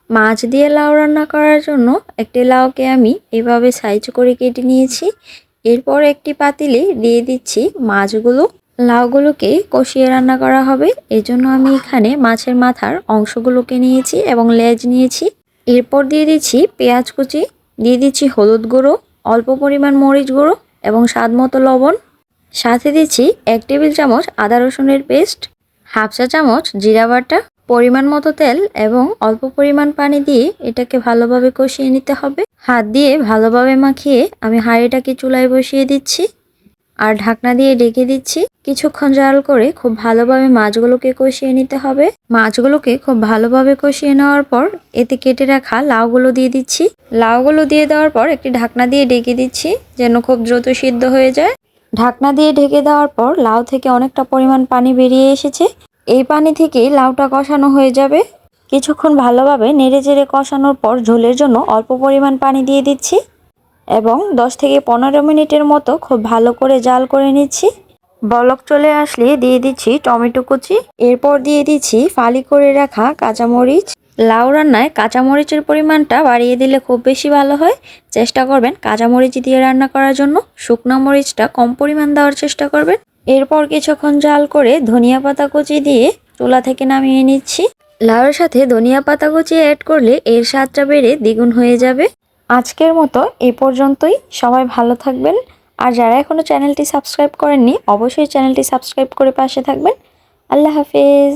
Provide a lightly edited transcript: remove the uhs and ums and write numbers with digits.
মাছ দিয়ে লাউ রান্না করার জন্য একটি লাউকে আমি এভাবে সাইজ করে কেটে নিয়েছি। এরপর একটি পাতিলে দিয়ে দিচ্ছি মাছগুলো। লাউগুলোকে কষিয়ে রান্না করা হবে, এজন্য আমি এখানে মাছের মাথার অংশগুলোকে নিয়েছি এবং লেজ নিয়েছি। এরপর দিয়ে দিচ্ছি পেঁয়াজ কুচি, দিয়ে দিচ্ছি হলুদ গুঁড়ো, অল্প পরিমাণ মরিচ গুঁড়ো এবং স্বাদ মতো লবণ। সাথে দিচ্ছি 1 টেবিল চামচ আদা রসুনের পেস্ট, হাফ চা চামচ জিরা বাটা, পরিমাণ মতো তেল এবং অল্প পরিমাণ পানি দিয়ে এটাকে ভালোভাবে কষিয়ে নিতে হবে। হাত দিয়ে ভালোভাবে মাখিয়ে আমি হাঁড়িটাকে চুলায় বসিয়ে দিচ্ছি আর ঢাকনা দিয়ে ঢেকে দিচ্ছি। কিছুক্ষণ জাল করে খুব ভালোভাবে মাছগুলোকে কষিয়ে নিতে হবে। মাছগুলোকে খুব ভালোভাবে কষিয়ে নেওয়ার পর এতে কেটে রাখা লাউগুলো দিয়ে দিচ্ছি। লাউগুলো দিয়ে দেওয়ার পর একটি ঢাকনা দিয়ে ঢেকে দিচ্ছি যেন খুব দ্রুত সিদ্ধ হয়ে যায়। ঢাকনা দিয়ে ঢেকে দেওয়ার পর লাউ থেকে অনেকটা পরিমাণ পানি বেরিয়ে এসেছে। এই পানি থেকেই লাউটা কষানো হয়ে যাবে। কিছুক্ষণ ভালোভাবে নেড়েচেড়ে কষানোর পর ঝোলের জন্য অল্প পরিমাণ পানি দিয়ে দিচ্ছি এবং 10 থেকে 15 মিনিটের মতো খুব ভালো করে জাল করে নিচ্ছি। বলক চলে আসলে দিয়ে দিচ্ছি টমেটো কুচি, এরপর দিয়ে দিচ্ছি ফালি করে রাখা কাঁচামরিচ। লাউ রান্নায় কাঁচামরিচের পরিমাণটা বাড়িয়ে দিলে খুব বেশি ভালো হয়। চেষ্টা করবেন কাঁচামরিচ দিয়ে রান্না করার জন্য, শুকনো মরিচটা কম পরিমাণ দেওয়ার চেষ্টা করবেন। এরপর কিছুক্ষণ জাল করে ধনিয়া পাতা কুচি দিয়ে চুলা থেকে নামিয়ে নিচ্ছি। লাউয়ের সাথে ধনিয়া পাতা কুচি অ্যাড করলে এর স্বাদটা বেড়ে দ্বিগুণ হয়ে যাবে। আজকের মতো এই পর্যন্তই। সবাই ভালো থাকবেন। আর যারা এখনো চ্যানেলটি সাবস্ক্রাইব করেননি অবশ্যই চ্যানেলটি সাবস্ক্রাইব করে পাশে থাকবেন। আল্লাহ হাফেজ।